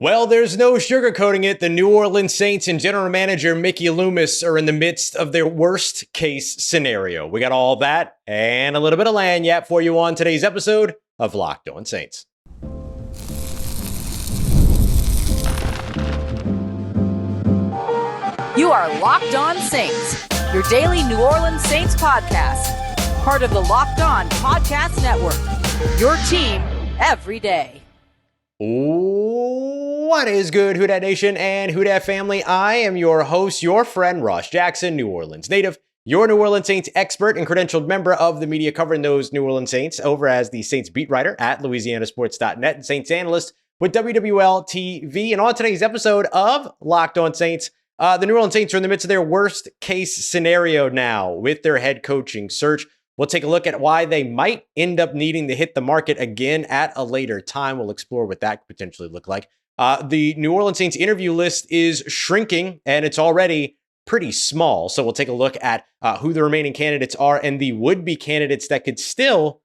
Well, there's no sugarcoating it. The New Orleans Saints and general manager Mickey Loomis are in the midst of their worst case scenario. We got all that and a little bit of lagniappe for you on today's episode of Locked On Saints. You are Locked On Saints, your daily New Orleans Saints podcast. Part of the Locked On Podcast Network, your team every day. What is good, Who Dat Nation and Who Dat family? I am your host, your friend, Ross Jackson, New Orleans native, your New Orleans Saints expert and credentialed member of the media covering those New Orleans Saints over as the Saints beat writer at LouisianaSports.net and Saints analyst with WWL TV. And on today's episode of Locked On Saints, the New Orleans Saints are in the midst of their worst case scenario now with their head coaching search. We'll take a look at why they might end up needing to hit the market again at a later time. We'll explore what that could potentially look like. The New Orleans Saints interview list is shrinking, and it's already pretty small. So we'll take a look at who the remaining candidates are and the would-be candidates that could still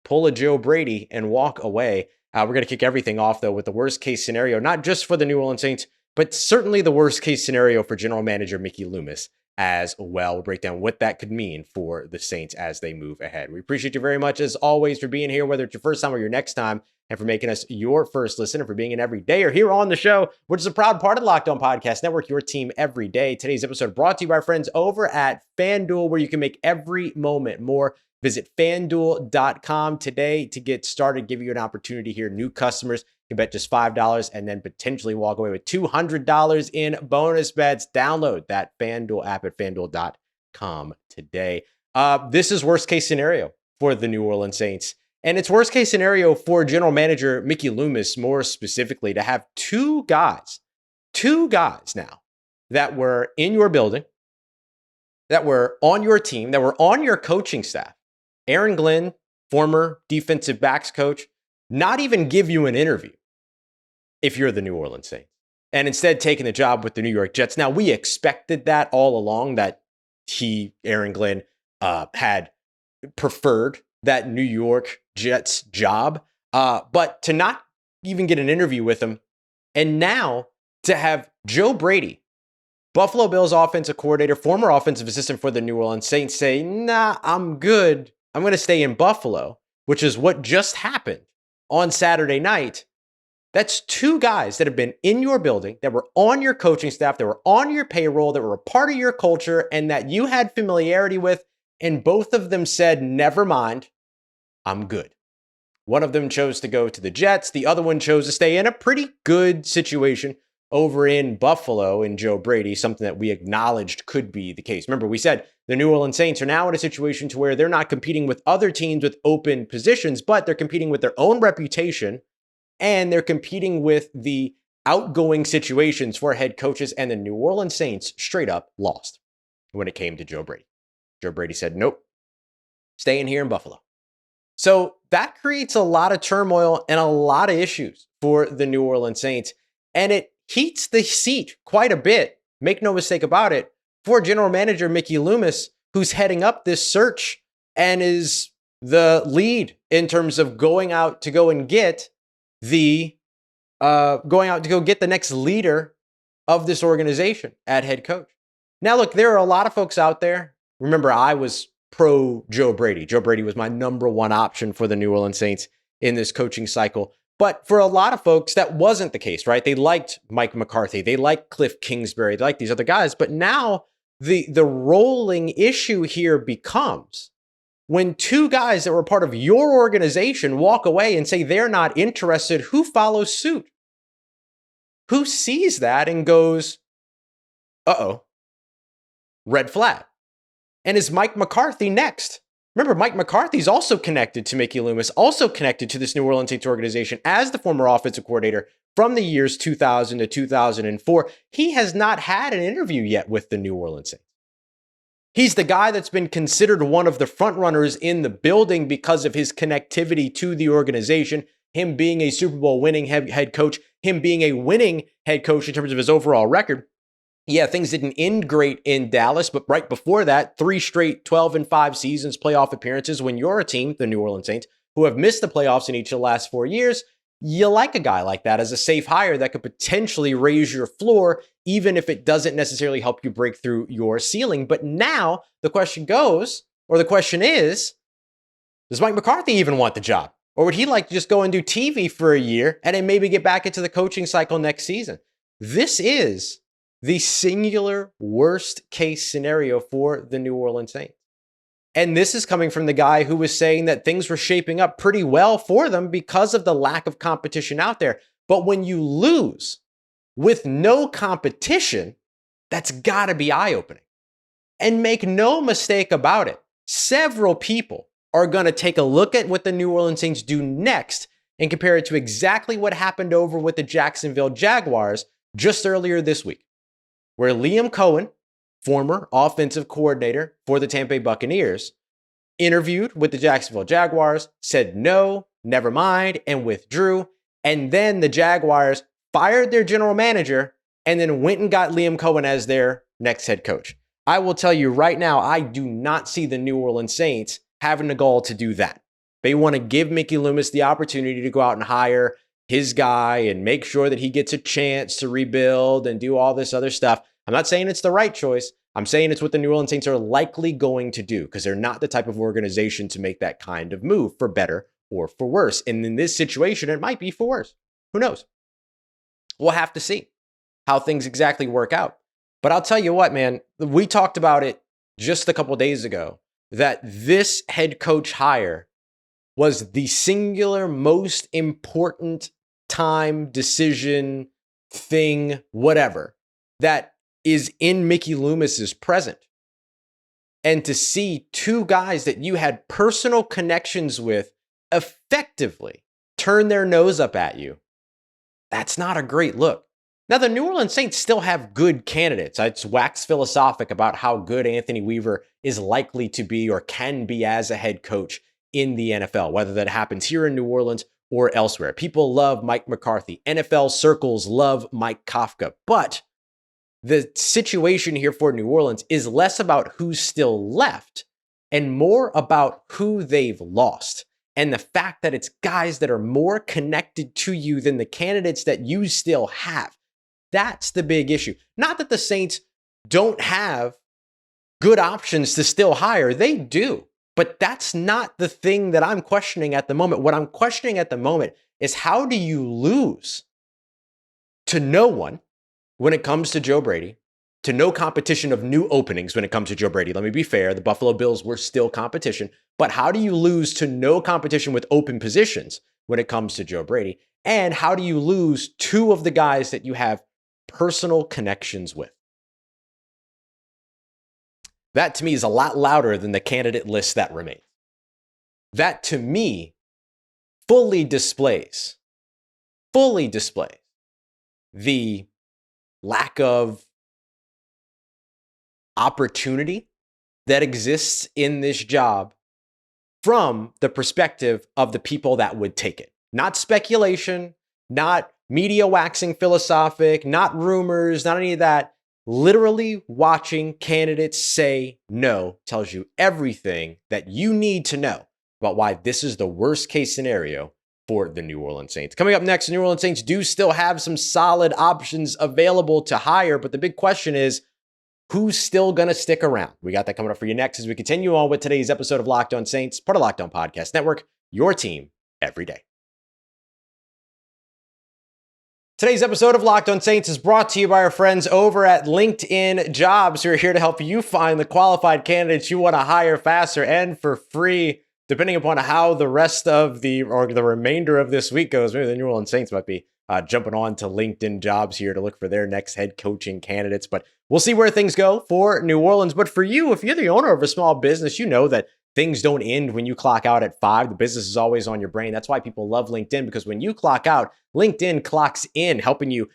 pull a Joe Brady and walk away. We're going to kick everything off, though, with the worst-case scenario, not just for the New Orleans Saints, but certainly the worst-case scenario for general manager Mickey Loomis as well. We'll break down what that could mean for the Saints as they move ahead. We appreciate you very much, as always, for being here, whether it's your first time or your next time, and for making us your first listen, and for being an everydayer here on the show, which is a proud part of the Locked On Podcast Network, your team every day. Today's episode brought to you by our friends over at FanDuel, where you can make every moment more. Visit FanDuel.com today to get started, give you an opportunity here. New customers can bet just $5 and then potentially walk away with $200 in bonus bets. Download that FanDuel app at FanDuel.com today. This is worst case scenario for the New Orleans Saints. And it's worst case scenario for general manager Mickey Loomis, more specifically, to have two guys now that were in your building, that were on your team, that were on your coaching staff. Aaron Glenn, former defensive backs coach, not even give you an interview if you're the New Orleans Saints, and instead taking the job with the New York Jets. Now, we expected that all along, that Aaron Glenn, had preferred that New York Jets job, but to not even get an interview with him, and now to have Joe Brady, Buffalo Bills offensive coordinator, former offensive assistant for the New Orleans Saints, say, nah, I'm good. I'm going to stay in Buffalo, which is what just happened on Saturday night. That's two guys that have been in your building, that were on your coaching staff, that were on your payroll, that were a part of your culture, and that you had familiarity with, and both of them said, never mind, I'm good. One of them chose to go to the Jets. The other one chose to stay in a pretty good situation over in Buffalo in Joe Brady, something that we acknowledged could be the case. Remember, we said the New Orleans Saints are now in a situation to where they're not competing with other teams with open positions, but they're competing with their own reputation, and they're competing with the outgoing situations for head coaches, and the New Orleans Saints straight up lost when it came to Joe Brady. Joe Brady said, nope, staying here in Buffalo. So that creates a lot of turmoil and a lot of issues for the New Orleans Saints, and it heats the seat quite a bit, make no mistake about it, for general manager Mickey Loomis, who's heading up this search and is the lead in terms of going out to go get the next leader of this organization at head coach. Now, look, there are a lot of folks out there. Remember, I was pro Joe Brady. Joe Brady was my number one option for the New Orleans Saints in this coaching cycle. But for a lot of folks, that wasn't the case, right? They liked Mike McCarthy. They liked Kliff Kingsbury. They liked these other guys. But now the rolling issue here becomes when two guys that were part of your organization walk away and say they're not interested, who follows suit? Who sees that and goes, uh-oh, red flag? And is Mike McCarthy next? Remember, Mike McCarthy's also connected to Mickey Loomis, also connected to this New Orleans Saints organization as the former offensive coordinator from the years 2000 to 2004. He has not had an interview yet with the New Orleans Saints. He's the guy that's been considered one of the front runners in the building because of his connectivity to the organization, him being a Super Bowl winning head coach, him being a winning head coach in terms of his overall record. Yeah, things didn't end great in Dallas, but right before that, 3 straight 12-5 seasons, playoff appearances when you're a team, the New Orleans Saints, who have missed the playoffs in each of the last 4 years. you like a guy like that as a safe hire that could potentially raise your floor, even if it doesn't necessarily help you break through your ceiling. But now the question is, does Mike McCarthy even want the job? Or would he like to just go and do TV for a year and then maybe get back into the coaching cycle next season? This is the singular worst case scenario for the New Orleans Saints. And this is coming from the guy who was saying that things were shaping up pretty well for them because of the lack of competition out there. But when you lose with no competition, that's got to be eye-opening. And make no mistake about it, several people are going to take a look at what the New Orleans Saints do next and compare it to exactly what happened over with the Jacksonville Jaguars just earlier this week, where Liam Cohen, former offensive coordinator for the Tampa Bay Buccaneers, interviewed with the Jacksonville Jaguars, said no, never mind, and withdrew. And then the Jaguars fired their general manager and then went and got Liam Cohen as their next head coach. I will tell you right now, I do not see the New Orleans Saints having the gall to do that. They want to give Mickey Loomis the opportunity to go out and hire his guy and make sure that he gets a chance to rebuild and do all this other stuff. I'm not saying it's the right choice. I'm saying it's what the New Orleans Saints are likely going to do because they're not the type of organization to make that kind of move for better or for worse. And in this situation, it might be for worse. Who knows? We'll have to see how things exactly work out. But I'll tell you what, man, we talked about it just a couple days ago that this head coach hire was the singular most important time, decision, thing, whatever, that is in Mickey Loomis's present. And to see two guys that you had personal connections with effectively turn their nose up at you, that's not a great look. Now, the New Orleans Saints still have good candidates. It's wax philosophic about how good Anthony Weaver is likely to be or can be as a head coach in the NFL, whether that happens here in New Orleans or elsewhere. People love Mike McCarthy. NFL circles love Mike Kakfka. But the situation here for New Orleans is less about who's still left and more about who they've lost. And the fact that it's guys that are more connected to you than the candidates that you still have. That's the big issue. Not that the Saints don't have good options to still hire. They do. But that's not the thing that I'm questioning at the moment. What I'm questioning at the moment is how do you lose to no one when it comes to Joe Brady, to no competition of new openings when it comes to Joe Brady? Let me be fair. The Buffalo Bills were still competition. But how do you lose to no competition with open positions when it comes to Joe Brady? And how do you lose two of the guys that you have personal connections with? That to me is a lot louder than the candidate list that remains. That to me fully displays the lack of opportunity that exists in this job from the perspective of the people that would take it. Not speculation, not media waxing philosophic, not rumors, not any of that. Literally watching candidates say no tells you everything that you need to know about why this is the worst case scenario for the New Orleans Saints. Coming up next, the New Orleans Saints do still have some solid options available to hire, but the big question is, who's still going to stick around? We got that coming up for you next as we continue on with today's episode of Locked On Saints, part of Locked On Podcast Network, your team every day. Today's episode of Locked On Saints is brought to you by our friends over at LinkedIn Jobs, who are here to help you find the qualified candidates you want to hire faster and for free, depending upon how the rest of the remainder of this week goes. Maybe the New Orleans Saints might be jumping on to LinkedIn Jobs here to look for their next head coaching candidates, but we'll see where things go for New Orleans. But for you, if you're the owner of a small business, you know that things don't end when you clock out at 5. The business is always on your brain. That's why people love LinkedIn, because when you clock out, LinkedIn clocks in, helping you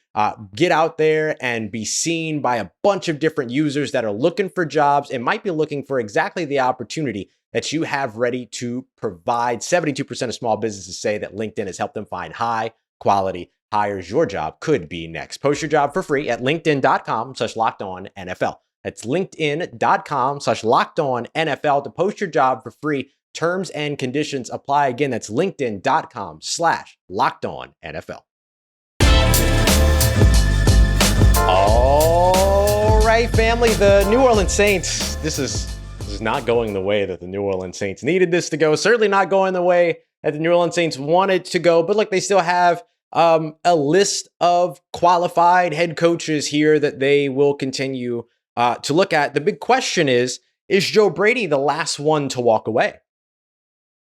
get out there and be seen by a bunch of different users that are looking for jobs and might be looking for exactly the opportunity that you have ready to provide. 72% of small businesses say that LinkedIn has helped them find high quality hires. Your job could be next. Post your job for free at linkedin.com/lockedonnfl. That's linkedin.com/lockedonnfl to post your job for free. Terms and conditions apply. Again, that's linkedin.com/LockedOnNFL. All right, family, the New Orleans Saints, this is not going the way that the New Orleans Saints needed this to go. Certainly not going the way that the New Orleans Saints wanted to go. But look, they still have a list of qualified head coaches here that they will continue to look at. The big question is Joe Brady the last one to walk away?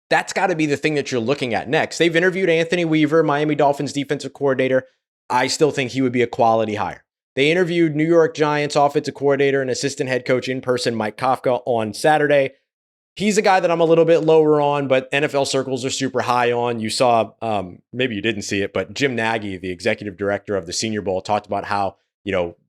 That's got to be the thing that you're looking at next. They've interviewed Anthony Weaver, Miami Dolphins defensive coordinator. I still think he would be a quality hire. They interviewed New York Giants offensive coordinator and assistant head coach in person, Mike Kakfka, on Saturday. He's a guy that I'm a little bit lower on, but NFL circles are super high on. You saw, maybe you didn't see it, but Jim Nagy, the executive director of the Senior Bowl, talked about how,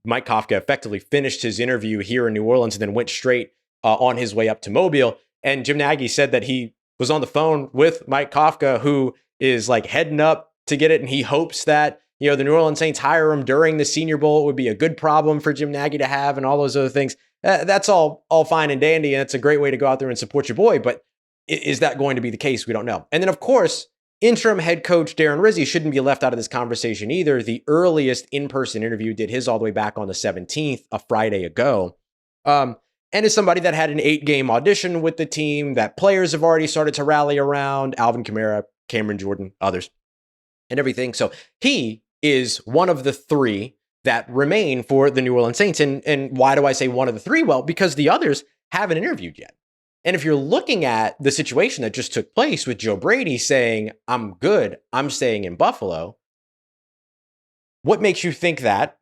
Mike Kakfka effectively finished his interview here in New Orleans and then went straight on his way up to Mobile. And Jim Nagy said that he was on the phone with Mike Kakfka, who is like heading up to get it. And he hopes that, the New Orleans Saints hire him during the Senior Bowl. It would be a good problem for Jim Nagy to have and all those other things. That's all fine and dandy. And it's a great way to go out there and support your boy. But is that going to be the case? We don't know. And then, of course, interim head coach Darren Rizzi shouldn't be left out of this conversation either. The earliest in-person interview did his all the way back on the 17th, a Friday ago. And is somebody that had an 8-game audition with the team that players have already started to rally around, Alvin Kamara, Cameron Jordan, others, and everything. So he is one of the 3 that remain for the New Orleans Saints. And why do I say one of the 3? Well, because the others haven't interviewed yet. And if you're looking at the situation that just took place with Joe Brady saying, I'm good, I'm staying in Buffalo, what makes you think that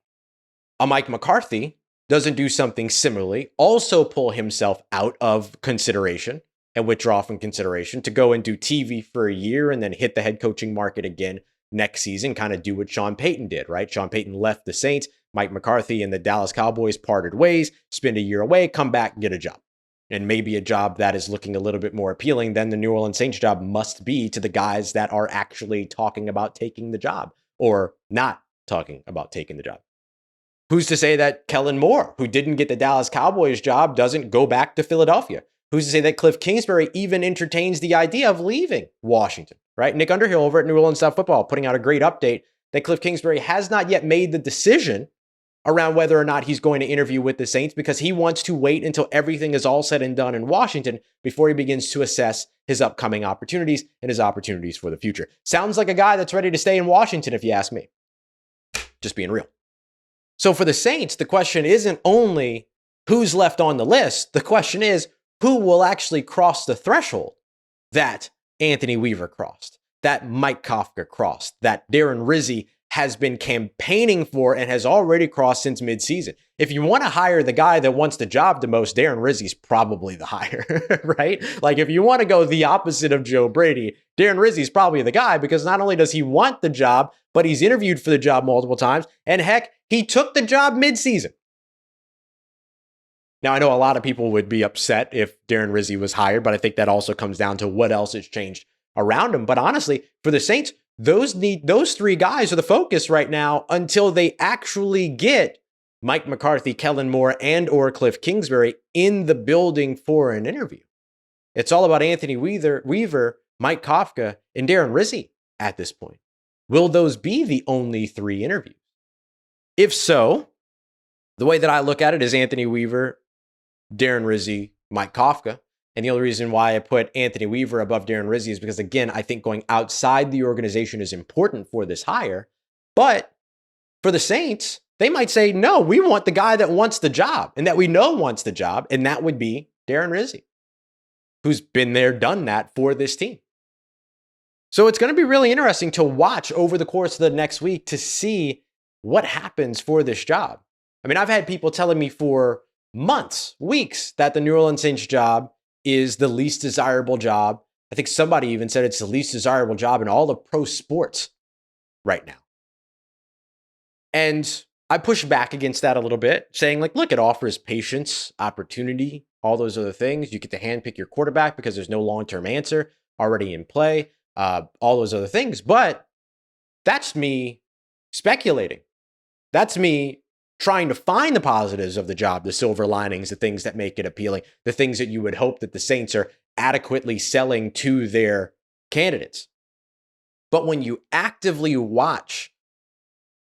a Mike McCarthy doesn't do something similarly, also pull himself out of consideration and withdraw from consideration to go and do TV for a year and then hit the head coaching market again next season, kind of do what Sean Payton did, right? Sean Payton left the Saints, Mike McCarthy and the Dallas Cowboys parted ways, spend a year away, come back, get a job. And maybe a job that is looking a little bit more appealing than the New Orleans Saints job must be to the guys that are actually talking about taking the job or not talking about taking the job. Who's to say that Kellen Moore, who didn't get the Dallas Cowboys job, doesn't go back to Philadelphia? Who's to say that Kliff Kingsbury even entertains the idea of leaving Washington, right? Nick Underhill over at New Orleans Football putting out a great update that Kliff Kingsbury has not yet made the decision around whether or not he's going to interview with the Saints because he wants to wait until everything is all said and done in Washington before he begins to assess his upcoming opportunities and his opportunities for the future. Sounds like a guy that's ready to stay in Washington, if you ask me. Just being real. So for the Saints, the question isn't only who's left on the list. The question is who will actually cross the threshold that Anthony Weaver crossed, that Mike Kakfka crossed, that Darren Rizzi has been campaigning for and has already crossed since midseason. If you want to hire the guy that wants the job the most, Darren Rizzi's probably the hire, right? Like if you want to go the opposite of Joe Brady, Darren Rizzi's probably the guy because not only does he want the job, but he's interviewed for the job multiple times. And heck, he took the job midseason. Now, I know a lot of people would be upset if Darren Rizzi was hired, but I think that also comes down to what else has changed around him. But honestly, for the Saints, those 3 guys are the focus right now until they actually get Mike McCarthy, Kellen Moore, and or Kliff Kingsbury in the building for an interview. It's all about Anthony Weaver, Mike Kakfka, and Darren Rizzi at this point. Will those be the only 3 interviews? If so, the way that I look at it is Anthony Weaver, Darren Rizzi, Mike Kakfka. And the only reason why I put Anthony Weaver above Darren Rizzi is because, again, I think going outside the organization is important for this hire. But for the Saints, they might say, no, we want the guy that wants the job and that we know wants the job. And that would be Darren Rizzi, who's been there, done that for this team. So it's going to be really interesting to watch over the course of the next week to see what happens for this job. I mean, I've had people telling me for months, weeks, that the New Orleans Saints job is the least desirable job. I think somebody even said it's the least desirable job in all of pro sports right now. And I push back against that a little bit, saying like, look, it offers patience, opportunity, all those other things. You get to handpick your quarterback because there's no long-term answer already in play, all those other things. But that's me speculating. That's me trying to find the positives of the job, the silver linings, the things that make it appealing, the things that you would hope that the Saints are adequately selling to their candidates. But when you actively watch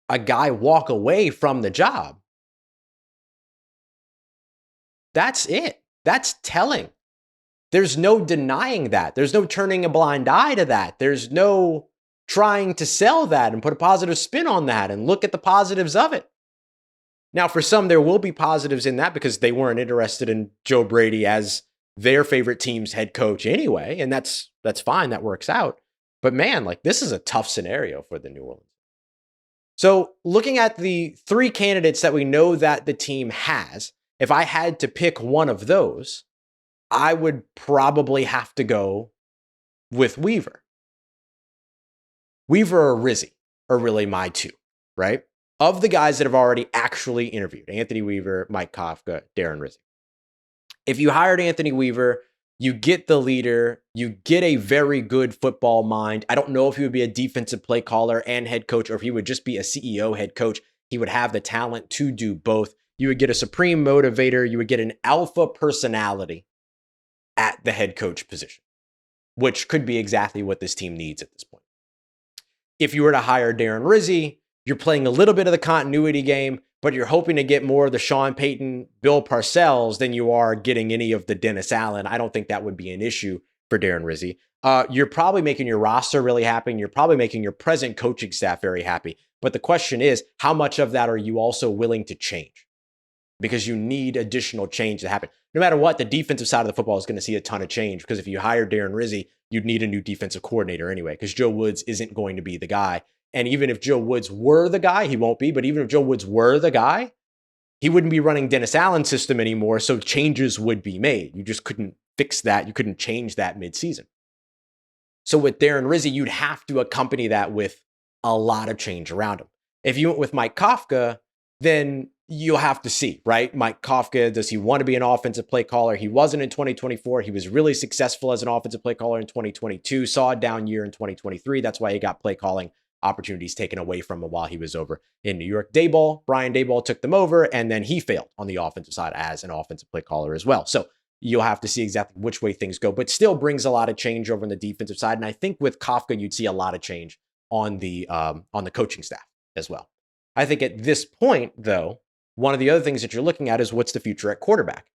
a guy walk away from the job, that's it. That's telling. There's no denying that. There's no turning a blind eye to that. There's no trying to sell that and put a positive spin on that and look at the positives of it. Now, for some, there will be positives in that because they weren't interested in Joe Brady as their favorite team's head coach anyway, and that's fine. That works out. But man, like, this is a tough scenario for the New Orleans. So looking at the three candidates that we know that the team has, if I had to pick one of those, I would probably have to go with Weaver. Weaver or Rizzi are really my two, right? Of the guys that have already actually interviewed, Anthony Weaver, Mike Kakfka, Darren Rizzi. If you hired Anthony Weaver, you get the leader, you get a very good football mind. I don't know if he would be a defensive play caller and head coach, or if he would just be a CEO head coach. He would have the talent to do both. You would get a supreme motivator. You would get an alpha personality at the head coach position, which could be exactly what this team needs at this point. If you were to hire Darren Rizzi, you're playing a little bit of the continuity game, but you're hoping to get more of the Sean Payton, Bill Parcells than you are getting any of the Dennis Allen. I don't think that would be an issue for Darren Rizzi. You're probably making your roster really happy, and you're probably making your present coaching staff very happy. But the question is, how much of that are you also willing to change? Because you need additional change to happen. No matter what, the defensive side of the football is going to see a ton of change, because if you hire Darren Rizzi, you'd need a new defensive coordinator anyway, because Joe Woods isn't going to be the guy. And even if Joe Woods were the guy, he won't be, but even if Joe Woods were the guy, he wouldn't be running Dennis Allen's system anymore, so changes would be made. You just couldn't fix that. You couldn't change that midseason. So with Darren Rizzi, you'd have to accompany that with a lot of change around him. If you went with Mike Kakfka, then you'll have to see, right? Mike Kakfka, does he want to be an offensive play caller? He wasn't in 2024. He was really successful as an offensive play caller in 2022, saw a down year in 2023. That's why he got play calling opportunities taken away from him while he was over in New York. Brian Daboll took them over, and then he failed on the offensive side as an offensive play caller as well. So you'll have to see exactly which way things go, but still brings a lot of change over on the defensive side. And I think with Kakfka, you'd see a lot of change on the coaching staff as well. I think at this point, though, one of the other things that you're looking at is what's the future at quarterback.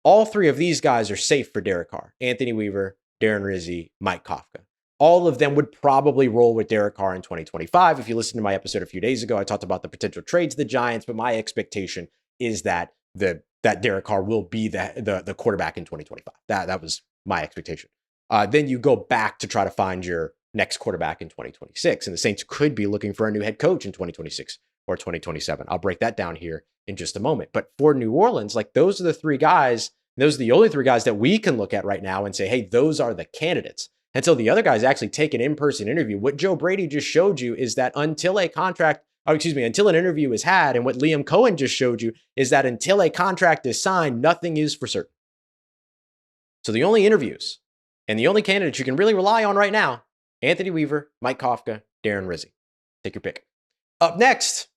All three of these guys are safe for Derek Carr: Anthony Weaver, Darren Rizzi, Mike Kakfka. All of them would probably roll with Derek Carr in 2025. If you listened to my episode a few days ago, I talked about the potential trades of the Giants, but my expectation is that that Derek Carr will be the quarterback in 2025. That was my expectation. Then you go back to try to find your next quarterback in 2026, and the Saints could be looking for a new head coach in 2026 or 2027. I'll break that down here in just a moment. But for New Orleans, like, those are the three guys. Those are the only three guys that we can look at right now and say, hey, those are the candidates. Until the other guys actually take an in-person interview. What Joe Brady just showed you is that until an interview is had, and what Liam Cohen just showed you is that until a contract is signed, nothing is for certain. So the only interviews and the only candidates you can really rely on right now: Anthony Weaver, Mike Kakfka, Darren Rizzi. Take your pick. Up next,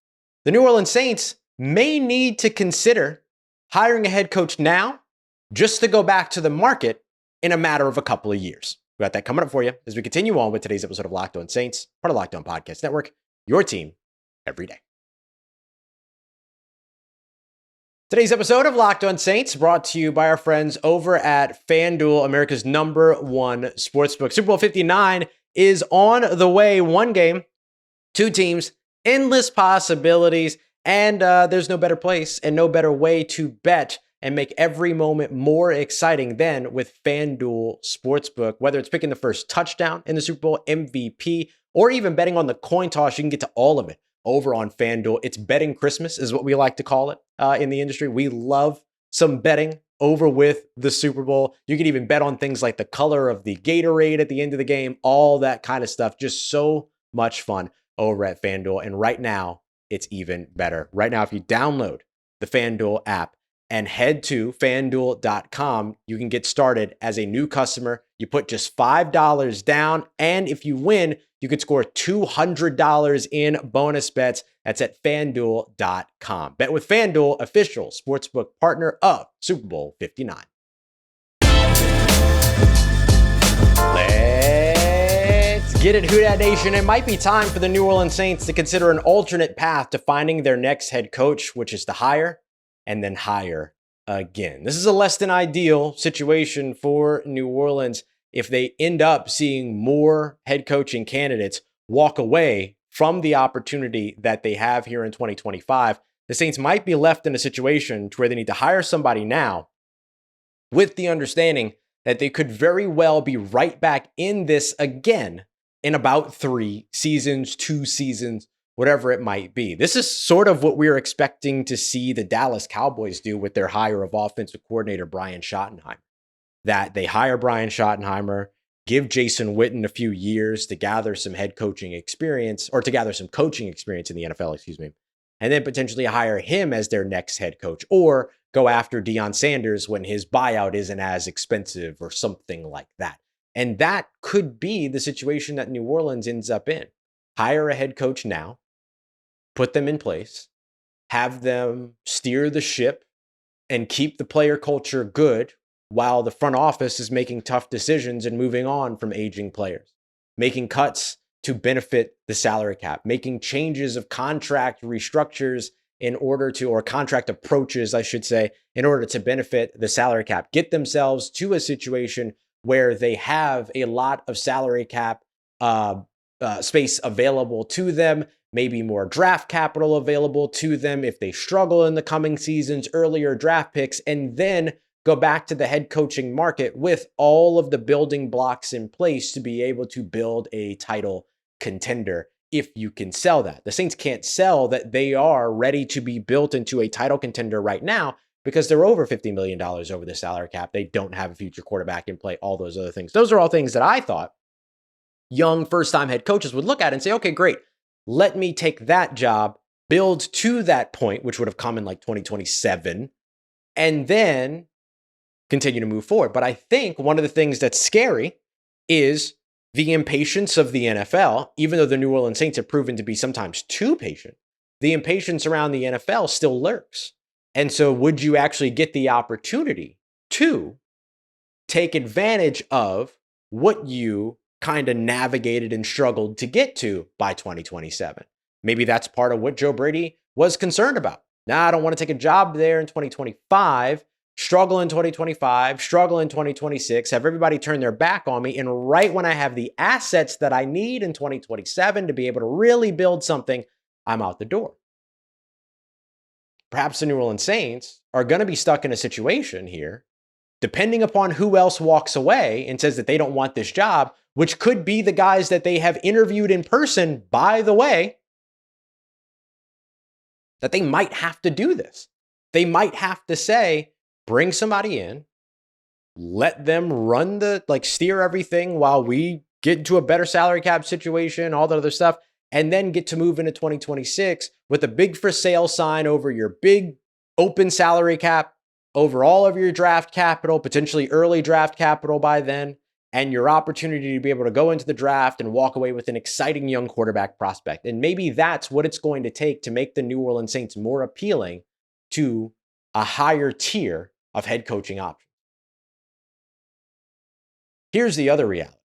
the New Orleans Saints may need to consider hiring a head coach now, just to go back to the market in a matter of a couple of years. We got that coming up for you as we continue on with today's episode of Locked On Saints, part of Locked On Podcast Network, your team every day. Today's episode of Locked On Saints brought to you by our friends over at FanDuel, America's #1 sportsbook. Super Bowl 59 is on the way. One game, two teams, endless possibilities, and there's no better place and no better way to bet and make every moment more exciting than with FanDuel Sportsbook. Whether it's picking the first touchdown in the Super Bowl, MVP, or even betting on the coin toss, you can get to all of it over on FanDuel. It's betting Christmas is what we like to call it in the industry. We love some betting over with the Super Bowl. You can even bet on things like the color of the Gatorade at the end of the game, all that kind of stuff. Just so much fun over at FanDuel. And right now, it's even better. Right now, if you download the FanDuel app and head to fanduel.com. You can get started as a new customer. You put just $5 down, and if you win, you could score $200 in bonus bets. That's at fanduel.com. Bet with FanDuel, official sportsbook partner of Super Bowl 59. Let's get it, Who Dat Nation. It might be time for the New Orleans Saints to consider an alternate path to finding their next head coach, which is to hire and then hire again. This is a less than ideal situation for New Orleans if they end up seeing more head coaching candidates walk away from the opportunity that they have here in 2025. The Saints might be left in a situation where they need to hire somebody now with the understanding that they could very well be right back in this again in about 3 seasons, 2 seasons, whatever it might be. This is sort of what we're expecting to see the Dallas Cowboys do with their hire of offensive coordinator Brian Schottenheimer. That they hire Brian Schottenheimer, give Jason Witten a few years to gather some head coaching experience, or to gather some coaching experience in the NFL, and then potentially hire him as their next head coach, or go after Deion Sanders when his buyout isn't as expensive or something like that. And that could be the situation that New Orleans ends up in. Hire a head coach now, put them in place, have them steer the ship and keep the player culture good while the front office is making tough decisions and moving on from aging players, making cuts to benefit the salary cap, making changes of contract restructures or contract approaches, I should say, in order to benefit the salary cap, get themselves to a situation where they have a lot of salary cap space available to them, maybe more draft capital available to them if they struggle in the coming seasons, earlier draft picks, and then go back to the head coaching market with all of the building blocks in place to be able to build a title contender if you can sell that. The Saints can't sell that they are ready to be built into a title contender right now because they're over $50 million over the salary cap. They don't have a future quarterback in play, all those other things. Those are all things that I thought young first-time head coaches would look at and say, okay, great. Let me take that job, build to that point, which would have come in like 2027, and then continue to move forward. But I think one of the things that's scary is the impatience of the NFL, even though the New Orleans Saints have proven to be sometimes too patient, the impatience around the NFL still lurks. And so would you actually get the opportunity to take advantage of what you kind of navigated and struggled to get to by 2027? Maybe that's part of what Joe Brady was concerned about. Now, I don't want to take a job there in 2025, struggle in 2025, struggle in 2026, have everybody turn their back on me. And right when I have the assets that I need in 2027 to be able to really build something, I'm out the door. Perhaps the New Orleans Saints are going to be stuck in a situation here, depending upon who else walks away and says that they don't want this job, which could be the guys that they have interviewed in person, by the way, that they might have to do this. They might have to say, bring somebody in, let them run steer everything while we get into a better salary cap situation, all the other stuff, and then get to move into 2026 with a big for sale sign over your big open salary cap, over all of your draft capital, potentially early draft capital by then, and your opportunity to be able to go into the draft and walk away with an exciting young quarterback prospect. And maybe that's what it's going to take to make the New Orleans Saints more appealing to a higher tier of head coaching options. Here's the other reality.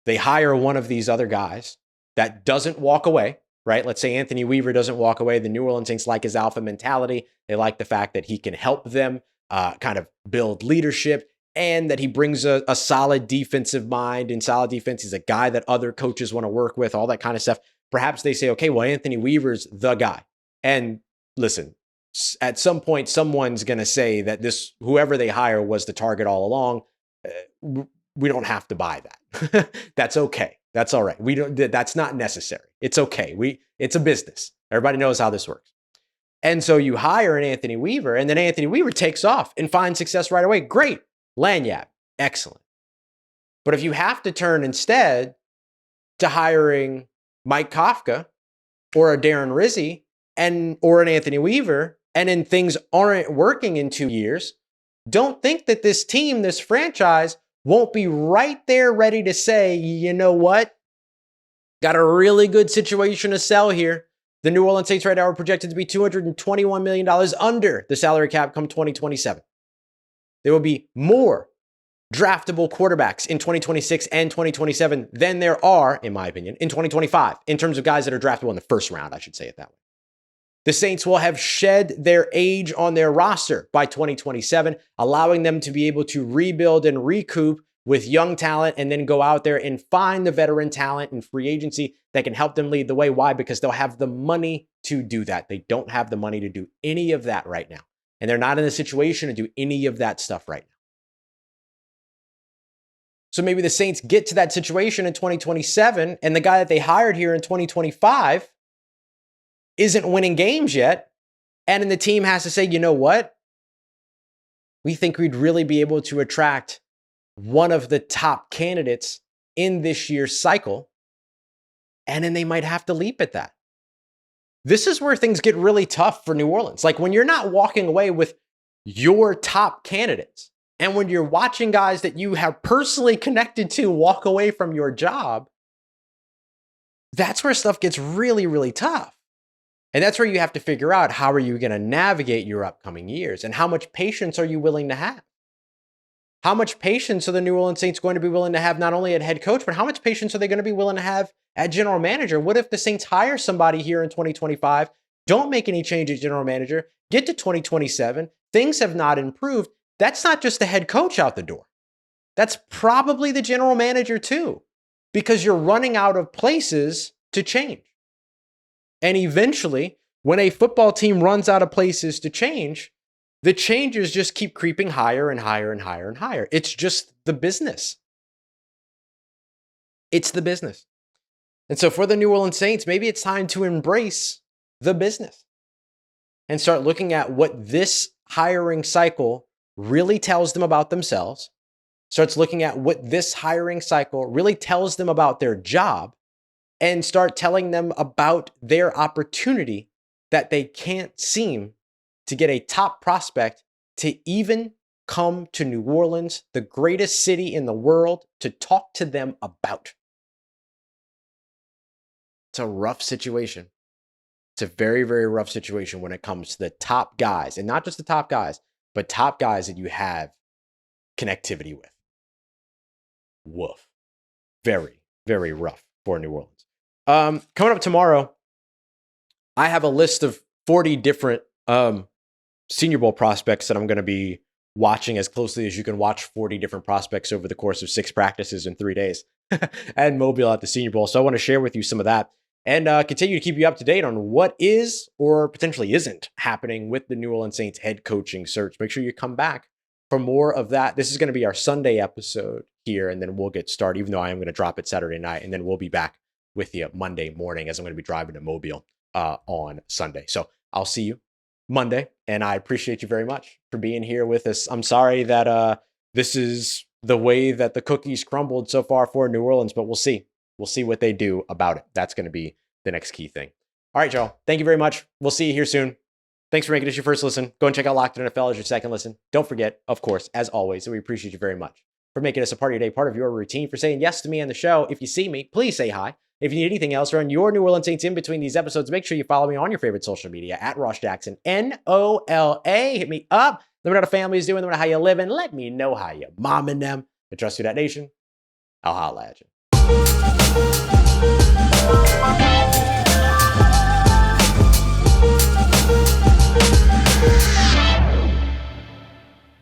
They hire one of these other guys that doesn't walk away, right? Let's say Anthony Weaver doesn't walk away. The New Orleans Saints like his alpha mentality. They like the fact that he can help them kind of build leadership and that he brings a solid defensive mind and solid defense. He's a guy that other coaches want to work with, all that kind of stuff. Perhaps they say, okay, well, Anthony Weaver's the guy. And listen, at some point, someone's going to say that whoever they hire was the target all along. We don't have to buy that. That's okay. That's all right. That's not necessary. It's okay. It's a business. Everybody knows how this works. And so you hire an Anthony Weaver, and then Anthony Weaver takes off and finds success right away. Great. Lanyard. Excellent. But if you have to turn instead to hiring Mike Kakfka or a Darren Rizzi or an Anthony Weaver and then things aren't working in 2 years, don't think that this team, this franchise, won't be right there ready to say, you know what? Got a really good situation to sell here. The New Orleans Saints right now are projected to be $221 million under the salary cap come 2027. There will be more draftable quarterbacks in 2026 and 2027 than there are, in my opinion, in 2025, in terms of guys that are draftable in the first round, I should say it that way. The Saints will have shed their age on their roster by 2027, allowing them to be able to rebuild and recoup with young talent and then go out there and find the veteran talent in free agency that can help them lead the way. Why? Because they'll have the money to do that. They don't have the money to do any of that right now. And they're not in a situation to do any of that stuff right now. So maybe the Saints get to that situation in 2027 and the guy that they hired here in 2025 isn't winning games yet. And then the team has to say, you know what? We think we'd really be able to attract one of the top candidates in this year's cycle. And then they might have to leap at that. This is where things get really tough for New Orleans. Like when you're not walking away with your top candidates, and when you're watching guys that you have personally connected to walk away from your job, that's where stuff gets really, really tough. And that's where you have to figure out, how are you going to navigate your upcoming years and how much patience are you willing to have? How much patience are the New Orleans Saints going to be willing to have not only at head coach, but how much patience are they going to be willing to have at general manager? What if the Saints hire somebody here in 2025, don't make any change at general manager, get to 2027, things have not improved? That's not just the head coach out the door. That's probably the general manager too, because you're running out of places to change. And eventually, when a football team runs out of places to change, the changes just keep creeping higher and higher and higher and higher. It's just the business. It's the business. And so for the New Orleans Saints, maybe it's time to embrace the business and start looking at what this hiring cycle really tells them about themselves, starts looking at what this hiring cycle really tells them about their job, and start telling them about their opportunity that they can't seem to get a top prospect to even come to New Orleans, the greatest city in the world, to talk to them about. It's a rough situation. It's a very, very rough situation when it comes to the top guys, and not just the top guys, but top guys that you have connectivity with. Woof. Very, very rough for New Orleans. Coming up tomorrow, I have a list of 40 different Senior Bowl prospects that I'm going to be watching as closely as you can watch 40 different prospects over the course of 6 practices in 3 days and Mobile at the Senior Bowl. So I want to share with you some of that and continue to keep you up to date on what is or potentially isn't happening with the New Orleans Saints head coaching search. Make sure you come back for more of that. This is going to be our Sunday episode here, and then we'll get started, even though I am going to drop it Saturday night, and then we'll be back with you Monday morning as I'm going to be driving to Mobile on Sunday. So I'll see you Monday, and I appreciate you very much for being here with us. I'm sorry that this is the way that the cookies crumbled so far for New Orleans, but we'll see. We'll see what they do about it. That's going to be the next key thing. All right, y'all. Thank you very much. We'll see you here soon. Thanks for making this your first listen. Go and check out Locked On NFL as your second listen. Don't forget, of course, as always, that we appreciate you very much for making us a part of your day, part of your routine, for saying yes to me on the show. If you see me, please say hi. If you need anything else around your New Orleans Saints in between these episodes, make sure you follow me on your favorite social media at Ross Jackson, NOLA. Hit me up. Let me know how the family is doing. Let me know how you living. Let me know how you momming them. I trust you, that nation. I'll holla at you.